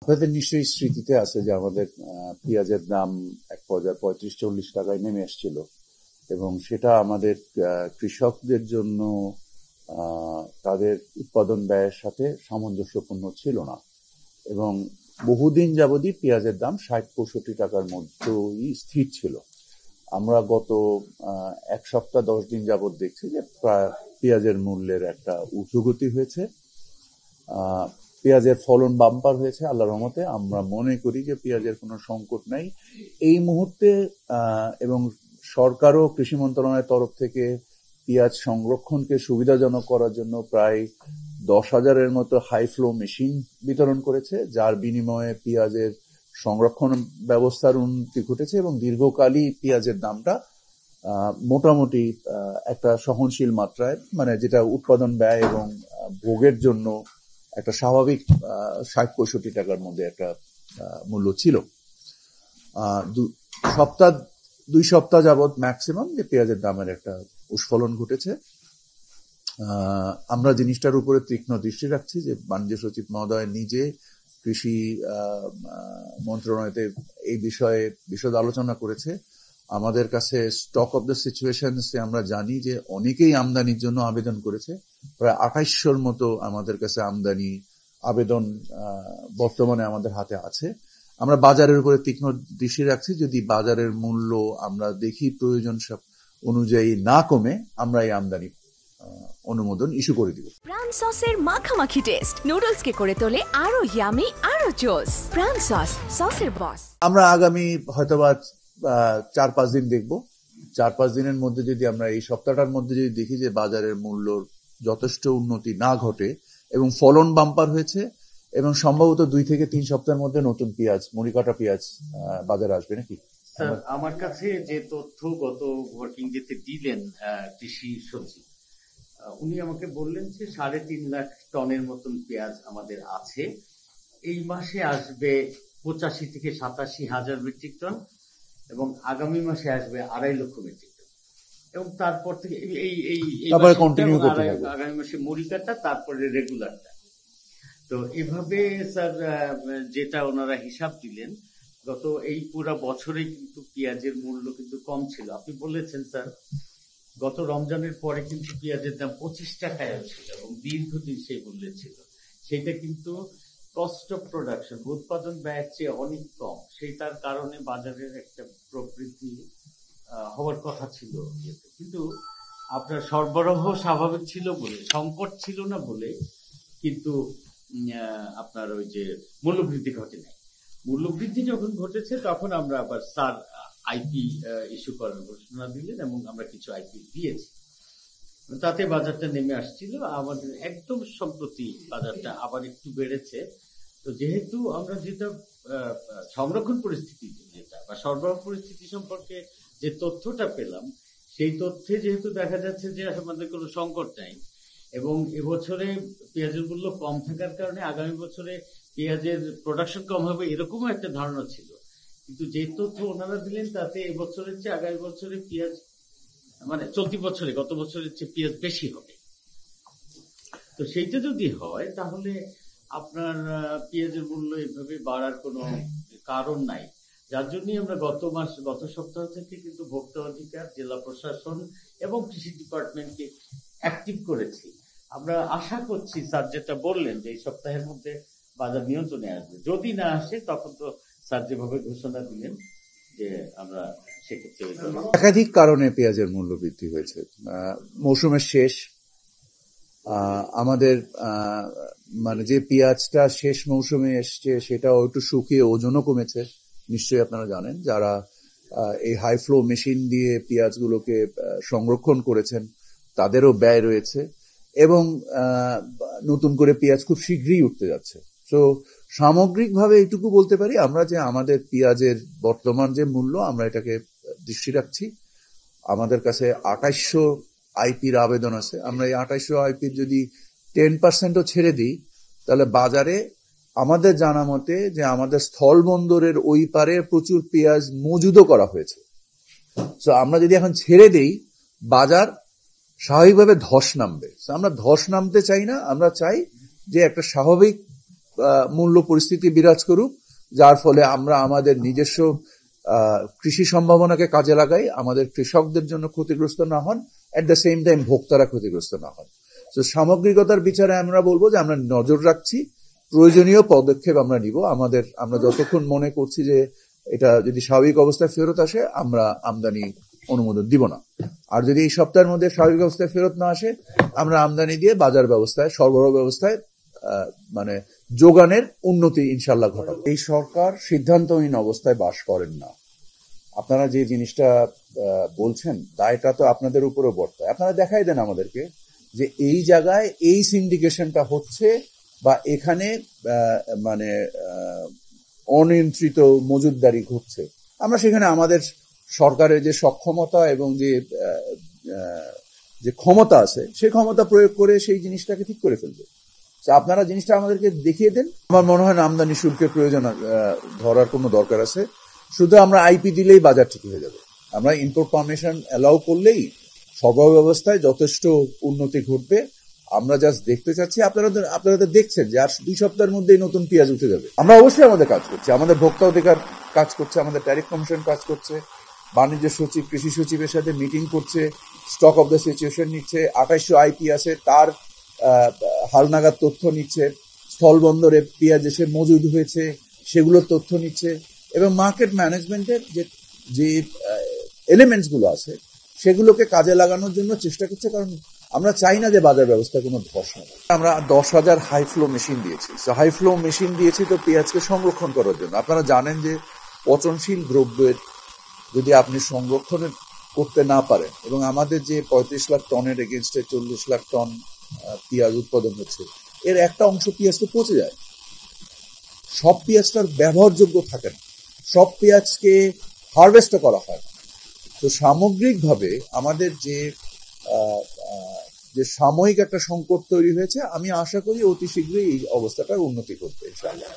আপনাদের নিশ্চয়ই স্মৃতিতে আছে যে আমাদের পেঁয়াজের দাম এক পর্যায়ে 35-40 টাকায় নেমে এসেছিল, এবং সেটা আমাদের কৃষকদের জন্য তাদের উৎপাদন ব্যয়ের সাথে সামঞ্জস্যপূর্ণ ছিল না, এবং বহুদিন যাবতই পেঁয়াজের দাম 60-65 টাকার মধ্যেই স্থির ছিল। আমরা গত 1 সপ্তাহ 10 দিন যাবত দেখছি যে প্রায় পেঁয়াজের মূল্যের একটা ঊর্ধ্বগতি হয়েছে। পেঁয়াজের ফলন বাম্পার হয়েছে আল্লাহর রহমতে। আমরা মনে করি যে পেঁয়াজের কোনো সংকট নাই এই মুহূর্তে, এবং সরকারও কৃষি মন্ত্রণালয়ের তরফ থেকে পেঁয়াজ সংরক্ষণকে সুবিধাজনক করার জন্য প্রায় 10,000-এর মতো হাই ফ্লো মেশিন বিতরণ করেছে, যার বিনিময়ে পেঁয়াজের সংরক্ষণ ব্যবস্থার উন্নতি ঘটেছে এবং দীর্ঘকালই পেঁয়াজের দামটা মোটামুটি একটা সহনশীল মাত্রায়, মানে যেটা উৎপাদন ব্যয় এবং ভোগের জন্য একটা স্বাভাবিক 60-65 টাকার মধ্যে একটা মূল্য ছিল। 2 সপ্তাহ যাবৎ ম্যাক্সিমাম যে পেঁয়াজের দামের একটা উস্ফলন ঘটেছে। আমরা জিনিসটার উপরে তীক্ষ্ণ দৃষ্টি রাখছি যে বাণিজ্য সচিব মহোদয় নিজে কৃষি মন্ত্রণালয়তে এই বিষয়ে বিশদ আলোচনা করেছে। আমাদের কাছে স্টক অফ দ্য সিচুয়েশনসে আমরা জানি যে অনেকেই আমদানির জন্য আবেদন করেছে, প্রায় 2800-র মতো আমাদের কাছে আমদানি আবেদন বর্তমানে আমাদের হাতে আছে। আমরা বাজারের উপরে তীক্ষ্ণ দৃষ্টি রাখছি, যদি বাজারের মূল্য আমরা দেখি প্রয়োজন অনুযায়ী না কমে, আমরা এই আমদানি অনুমোদন ইস্যু করে দিব। প্রাণ সসের মাখামাখি টেস্ট নুডলস কে করে তোলে আরো ইয়ামি আরো জোস। প্রাণ সস, সসের বস। আমরা আগামী হয়তোবা 4-5 দিন দেখব। 4-5 দিনের মধ্যে যদি আমরা এই সপ্তাহটার মধ্যে যদি দেখি যে বাজারের মূল্য যথেষ্ট উন্নতি না ঘটে এবং ফলন বাম্পার হয়েছে, এবং সম্ভবত 2 থেকে 3 সপ্তাহের মধ্যে নতুন পেঁয়াজ, মরিকাটা পেঁয়াজ বাজারে আসবে নাকি? স্যার, আমার কাছে যে তথ্য গত ওয়ার্কিং ডেতে দিলেন কৃষি সচিব, উনি আমাকে বললেন যে 3.5 লাখ টনের মতন পেঁয়াজ আমাদের আছে। এই মাসে আসবে 85 থেকে 87 হাজার মেট্রিক টন, এবং আগামী মাসে আসবে 2.5 লক্ষ মেট্রিক টন, এবং তারপর থেকে আগামী মাসে মরিকাটা, তারপরে রেগুলারটা। তো এভাবে স্যার যেটা ওনারা হিসাব দিলেন, গত এই পুরো বছরে কিন্তু পেঁয়াজের মূল্য কিন্তু কম ছিল। আপনি বলেছেন স্যার গত রমজানের পরে কিন্তু পেঁয়াজের দাম 25 টাকায় ছিল এবং দীর্ঘদিন সেই মূল্যে ছিল। সেটা কিন্তু কস্ট অফ প্রোডাকশন, উৎপাদন ব্যয়ের চেয়ে অনেক কম। সেইটার কারণে বাজারের একটা প্রবৃদ্ধি হওয়ার কথা ছিল, কিন্তু আপনার সরবরাহ স্বাভাবিক ছিল বলে, সংকট ছিল না বলে কিন্তু আপনার ওই যে মূল্যবৃদ্ধি ঘটে নাই। মূল্যবৃদ্ধি যখন ঘটেছে তখন আমরা আবার স্যার আইপি ইস্যু করার ঘোষণা দিলেন, এবং আমরা কিছু আইপি দিয়েছি। তাতে বাজারটা নেমে আসছিল। আমাদের একদম সম্প্রতি বাজারটা আবার একটু বেড়েছে। তো যেহেতু আমরা যেটা সংরক্ষণ পরিস্থিতি যেটা বা সরবরাহ পরিস্থিতি সম্পর্কে যে তথ্যটা পেলাম, সেই তথ্যে যেহেতু দেখা যাচ্ছে যে আমাদের কোনো সংকট নাই, এবং এবছরে পেঁয়াজের মূল্য কম থাকার কারণে আগামী বছরে পেঁয়াজের প্রোডাকশন কম হবে এরকমও একটা ধারণা ছিল। কিন্তু যে তথ্য ওনারা দিলেন তাতে এবছরের চেয়ে আগামী বছরে পেঁয়াজ, মানে চলতি বছরে গত বছরের চেয়ে পেঁয়াজ বেশি হবে। তো সেইটা যদি হয় তাহলে আপনার পেঁয়াজের মূল্য এভাবে বাড়ার কোনো কারণ নাই। যার জন্যই আমরা গত সপ্তাহ থেকে কিন্তু ভোক্তা অধিকার, জেলা প্রশাসন এবং কৃষি ডিপার্টমেন্টকে অ্যাক্টিভ করেছি। আমরা আশা করছি স্যার যেটা বললেন যে এই সপ্তাহের মধ্যে বাজার নিয়ন্ত্রণে আসবে। যদি না আসে তখন তো স্যার যেভাবে ঘোষণা দিলেন যে আমরা সেক্ষেত্রে একাধিক কারণে পেঁয়াজের মূল্য বৃদ্ধি হয়েছে। মৌসুমের শেষ, আমাদের মানে যে পেঁয়াজটা শেষ মৌসুমে এসছে সেটাও একটু শুকিয়ে ওজনও কমেছে। নিশ্চয়ই আপনারা জানেন, যারা এই হাই ফ্লো মেশিন দিয়ে পেঁয়াজগুলোকে সংরক্ষণ করেছেন তাদেরও ব্যয় রয়েছে, এবং নতুন করে পেঁয়াজ খুব শীঘ্রই উঠতে যাচ্ছে। তো সামগ্রিকভাবে এইটুকু বলতে পারি আমরা যে আমাদের পেঁয়াজের বর্তমান যে মূল্য, আমরা এটাকে দৃষ্টি রাখছি। আমাদের কাছে 2800 আইপির আবেদন আছে। আমরা এই 2800 আইপির যদি 10%ও ছেড়ে দিই, তাহলে বাজারে আমাদের জানা মতে যে আমাদের স্থল বন্দরের ওই পারে প্রচুর পেঁয়াজ মজুদও করা হয়েছে। তো আমরা যদি এখন ছেড়ে দেই, বাজার স্বাভাবিকভাবে ধস নামবে। আমরা ধস নামতে চাই না, আমরা চাই যে একটা স্বাভাবিক মূল্য পরিস্থিতি বিরাজ করুক, যার ফলে আমরা আমাদের নিজস্ব কৃষি সম্ভাবনাকে কাজে লাগাই, আমাদের কৃষকদের জন্য ক্ষতিগ্রস্ত না হন, এট দ্য সেম টাইম ভোক্তারা ক্ষতিগ্রস্ত না হন। তো সামগ্রিকতার বিচারে আমরা বলবো যে আমরা নজর রাখছি, প্রয়োজনীয় পদক্ষেপ আমরা নিব। আমরা যতক্ষণ মনে করছি যে এটা যদি স্বাভাবিক অবস্থায় ফেরত আসে, আমরা আমদানি অনুমোদন দিব না। আর যদি এই সপ্তাহের মধ্যে স্বাভাবিক অবস্থায় ফেরত না আসে, আমরা আমদানি দিয়ে বাজার ব্যবস্থায়, সরবরাহ ব্যবস্থায় মানে যোগানের উন্নতি ইনশাল্লাহ ঘটাবো। এই সরকার সিদ্ধান্তহীন অবস্থায় বাস করেন না। আপনারা যে জিনিসটা বলছেন দায়টা তো আপনাদের উপরও বর্তায়। আপনারা দেখাই দেন আমাদেরকে যে এই জায়গায় এই সিন্ডিকেশনটা হচ্ছে বা এখানে মানে অনিয়ন্ত্রিত মজুতদারি ঘটছে। আমরা সেখানে আমাদের সরকারের যে সক্ষমতা এবং যে ক্ষমতা আছে সেই ক্ষমতা প্রয়োগ করে সেই জিনিসটাকে ঠিক করে ফেলবে। আপনারা জিনিসটা আমাদেরকে দেখিয়ে দেন। আমার মনে হয় না আমদানি শুল্কের প্রয়োজন ধরার কোনো দরকার আছে। শুধু আমরা আইপি দিলেই বাজার ঠিক হয়ে যাবে। আমরা ইম্পোর্ট পারমিশন অ্যালাউ করলেই সরবরাহ ব্যবস্থায় যথেষ্ট উন্নতি ঘটবে। আমরা জাস্ট দেখতে চাচ্ছি, আপনারা তো দেখছেন যে আর 2 সপ্তাহের মধ্যেই নতুন পেঁয়াজ উঠে যাবে। আমরা অবশ্যই আমাদের কাজ করছি, আমাদের ভোক্তা অধিকার কাজ করছে, আমাদের ট্যারিফ কমিশন কাজ করছে, বাণিজ্য সচিব কৃষি সচিবের সাথে মিটিং করছে, স্টক অফ দ্য সিচুয়েশন নিচ্ছে, 2800 আইপি আছে তার হালনাগাদ তথ্য নিচ্ছে, স্থলবন্দরে পেঁয়াজ এসে মজুদ হয়েছে সেগুলোর তথ্য নিচ্ছে, এবং মার্কেট ম্যানেজমেন্টের যে এলিমেন্টস গুলো আছে সেগুলোকে কাজে লাগানোর জন্য চেষ্টা করছে। কারণ আমরা চাই না যে বাজার ব্যবস্থা কোনো ধর্ষণ। আমরা 10,000 হাই ফ্লো মেশিন দিয়েছি। হাই ফ্লো মেশিন দিয়েছি তো পেঁয়াজকে সংরক্ষণ করার জন্য। আপনারা জানেন যে পচনশীল দ্রব্যের যদি আপনি সংরক্ষণ করতে না পারেন, এবং আমাদের যে 35 লাখ টনের এগেনস্টে 40 লাখ টন পেঁয়াজ উৎপাদন হচ্ছে, এর একটা অংশ পেঁয়াজ তো পচে যায়। সব পেঁয়াজটার ব্যবহারযোগ্য থাকে না, সব পেঁয়াজকে হারভেস্ট করা হয় না। তো সামগ্রিকভাবে আমাদের যে সাময়িক একটা সংকট তৈরি হয়েছে, আমি আশা করি অতি শীঘ্রই এই অবস্থাটার উন্নতি করবে ইনশাআল্লাহ।